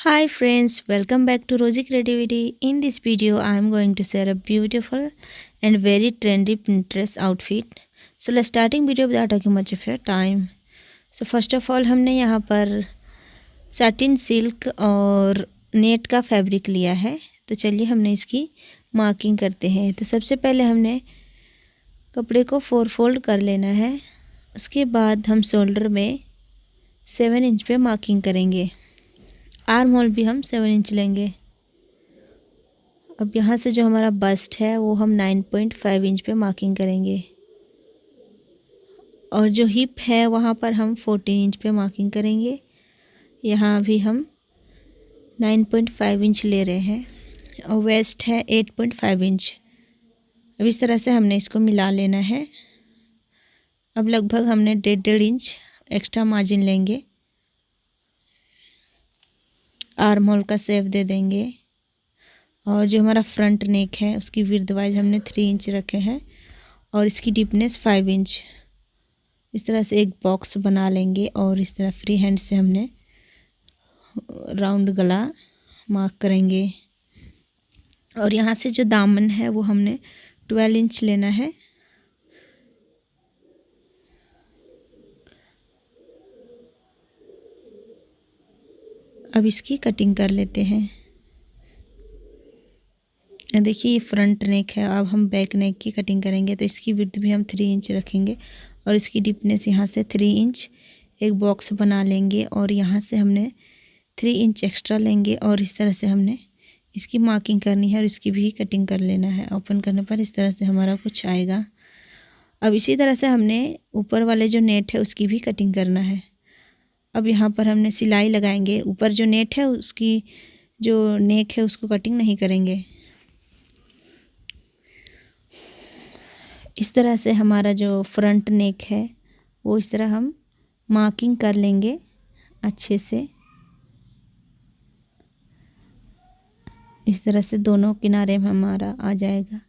Hi friends, welcome back to Rosy Creativity. In this video, I am going to share a beautiful and very trendy Pinterest outfit. So let's starting video without taking much of your time. So first of all, हमने यहाँ पर satin silk और net का fabric लिया है। तो चलिए हमने इसकी मार्किंग करते हैं। तो सबसे पहले हमने कपड़े को 4 फोल्ड कर लेना है। उसके बाद हम शोल्डर में 7 इंच पे मार्किंग करेंगे। आर्म होल भी हम 7 इंच लेंगे। अब यहाँ से जो हमारा बस्ट है वो हम 9.5 इंच पे मार्किंग करेंगे और जो हिप है वहाँ पर हम 14 इंच पे मार्किंग करेंगे। यहाँ भी हम 9.5 इंच ले रहे हैं और वेस्ट है 8.5 इंच। अब इस तरह से हमने इसको मिला लेना है। अब लगभग हमने 1.5 इंच एक्स्ट्रा मार्जिन लेंगे। आर्म होल का शेप दे देंगे और जो हमारा फ्रंट नेक है उसकी विड्थ वाइज हमने 3 इंच रखे हैं और इसकी डीपनेस 5 इंच। इस तरह से एक बॉक्स बना लेंगे और इस तरह फ्री हैंड से हमने राउंड गला मार्क करेंगे और यहाँ से जो दामन है वो हमने 12 इंच लेना है। अब इसकी कटिंग कर लेते हैं। देखिए ये फ्रंट नेक है। अब हम बैक नेक की कटिंग करेंगे तो इसकी विड्थ भी हम 3 इंच रखेंगे और इसकी डीपनेस यहाँ से 3 इंच। एक बॉक्स बना लेंगे और यहाँ से हमने 3 इंच एक्स्ट्रा लेंगे और इस तरह से हमने इसकी मार्किंग करनी है और इसकी भी कटिंग कर लेना है। ओपन करने पर इस तरह से हमारा कुछ आएगा। अब इसी तरह से हमने ऊपर वाले जो नेट है उसकी भी कटिंग करना है। अब यहाँ पर हमने सिलाई लगाएंगे। ऊपर जो नेट है उसकी जो नेक है उसको कटिंग नहीं करेंगे। इस तरह से हमारा जो फ्रंट नेक है वो इस तरह हम मार्किंग कर लेंगे अच्छे से। इस तरह से दोनों किनारे में हमारा आ जाएगा।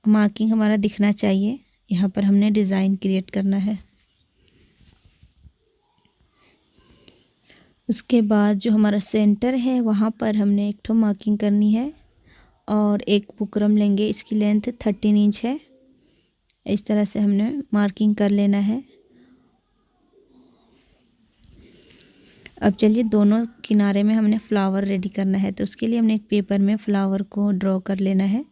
मार्किंग हमारा दिखना चाहिए। यहाँ पर हमने डिज़ाइन क्रिएट करना है। उसके बाद जो हमारा सेंटर है वहाँ पर हमने एक ठो मार्किंग करनी है और एक बुकरम लेंगे। इसकी लेंथ 13 इंच है। इस तरह से हमने मार्किंग कर लेना है। अब चलिए दोनों किनारे में हमने फ्लावर रेडी करना है। तो उसके लिए हमने एक पेपर में फ्लावर को ड्रॉ कर लेना है।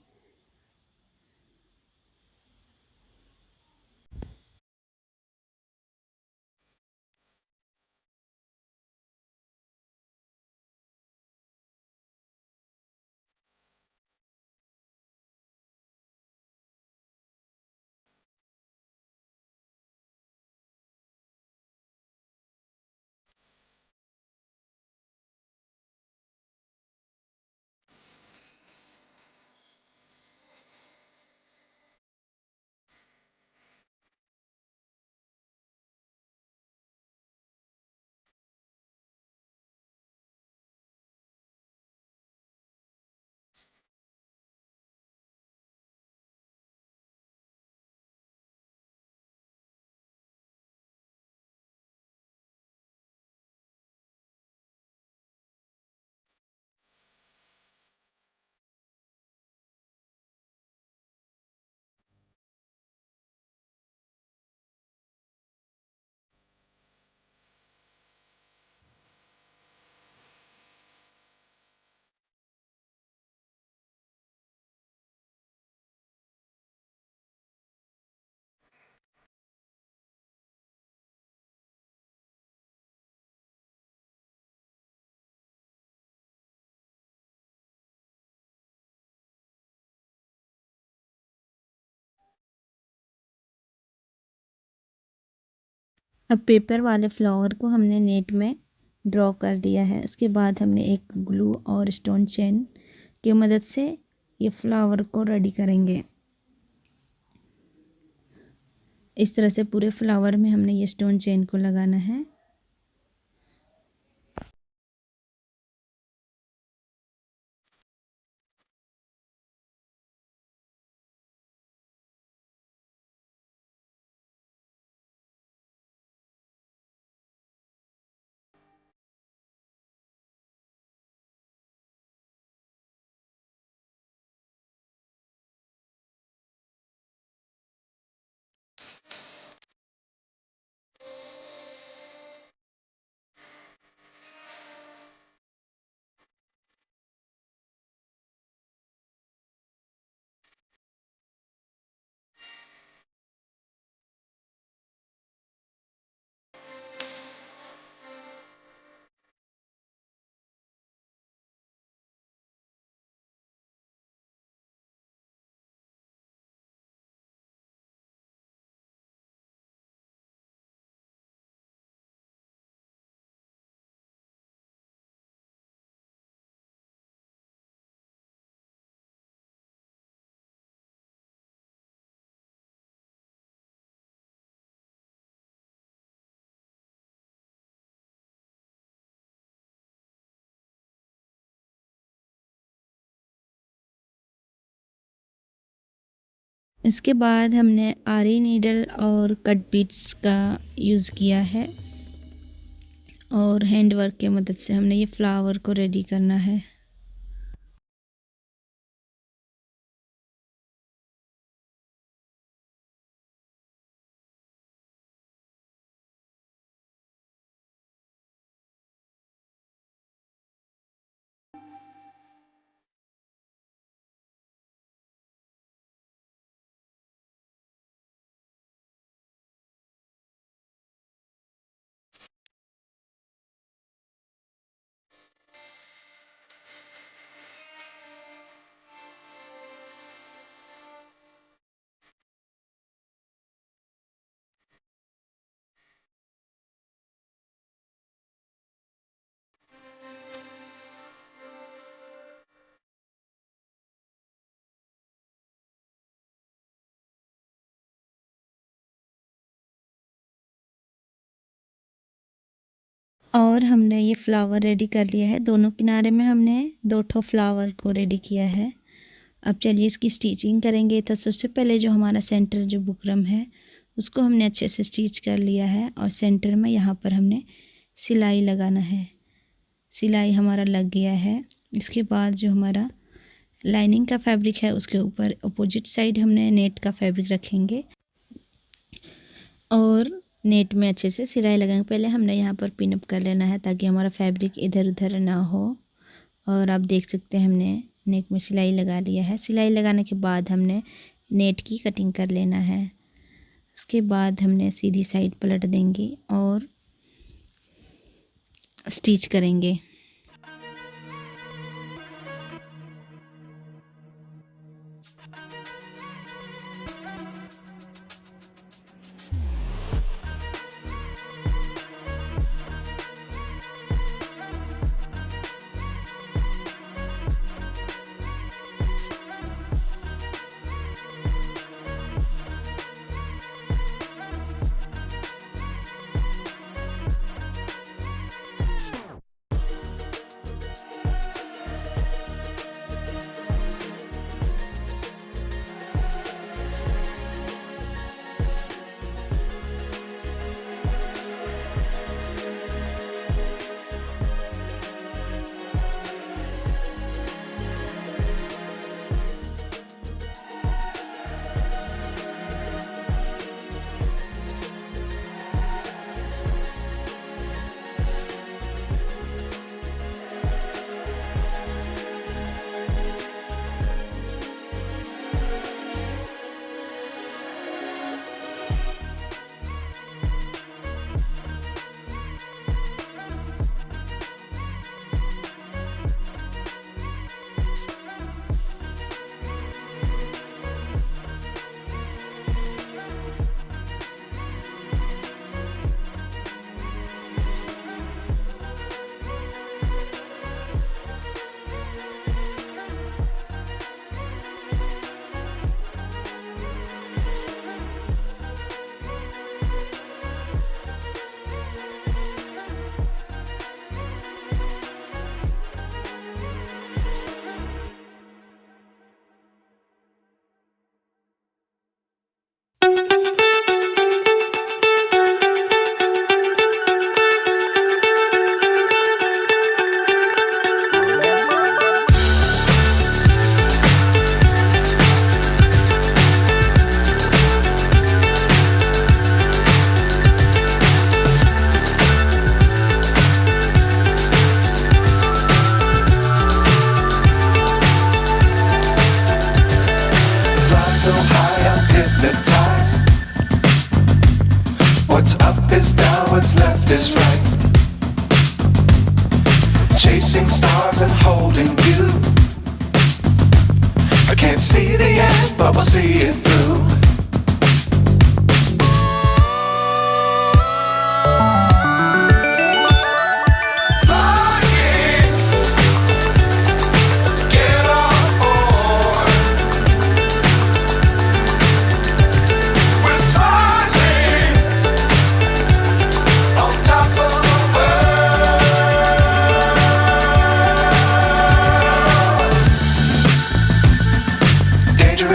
अब पेपर वाले फ्लावर को हमने नेट में ड्रॉ कर दिया है। उसके बाद हमने एक ग्लू और स्टोन चेन की मदद से ये फ्लावर को रेडी करेंगे। इस तरह से पूरे फ्लावर में हमने ये स्टोन चेन को लगाना है। इसके बाद हमने आरी नीडल और कट बीट्स का यूज़ किया है और हैंड वर्क की मदद से हमने ये फ्लावर को रेडी करना है। और हमने ये फ्लावर रेडी कर लिया है। दोनों किनारे में हमने 2 ठो फ्लावर को रेडी किया है। अब चलिए इसकी स्टिचिंग करेंगे। तो सबसे पहले जो हमारा सेंटर जो बुकरम है उसको हमने अच्छे से स्टिच कर लिया है और सेंटर में यहाँ पर हमने सिलाई लगाना है। सिलाई हमारा लग गया है। इसके बाद जो हमारा लाइनिंग का फैब्रिक है उसके ऊपर अपोजिट साइड हमने नेट का फैब्रिक रखेंगे और नेट में अच्छे से सिलाई लगाएंगे। पहले हमने यहाँ पर पिन अप कर लेना है ताकि हमारा फैब्रिक इधर उधर ना हो। और आप देख सकते हैं हमने नेक में सिलाई लगा लिया है। सिलाई लगाने के बाद हमने नेट की कटिंग कर लेना है। उसके बाद हमने सीधी साइड पलट देंगे और स्टिच करेंगे। So high I'm hypnotized. What's up is down, what's left is right. Chasing stars and holding you. I can't see the end, but we'll see it through.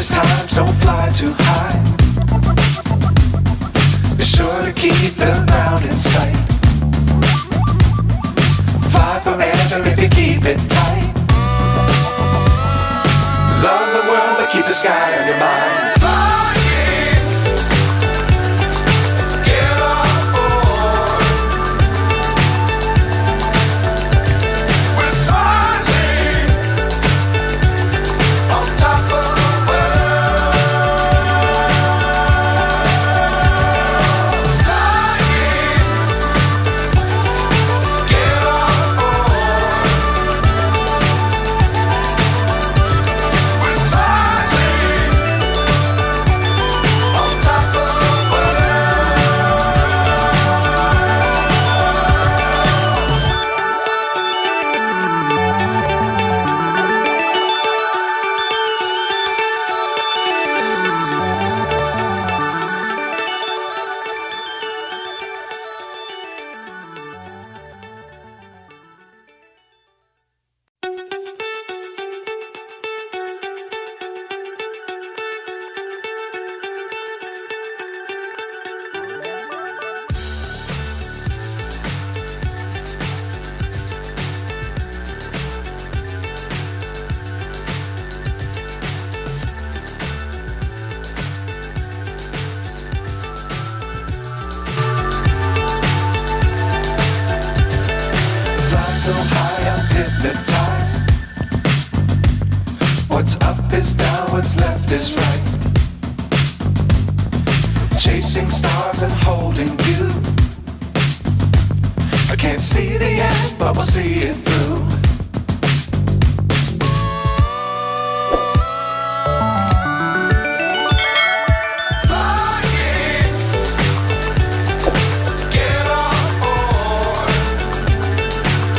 Times don't fly too high. sight. Fly forever if you keep it tight. Love the world, but keep the sky on your mind. Flying, get on board. We're soaring on top of the world. Flying, get on board. We're soaring on top of the fly so high, I'm hypnotized. What's up is down, what's left is right. Chasing stars and holding you. I can't see the end, but we'll see it through.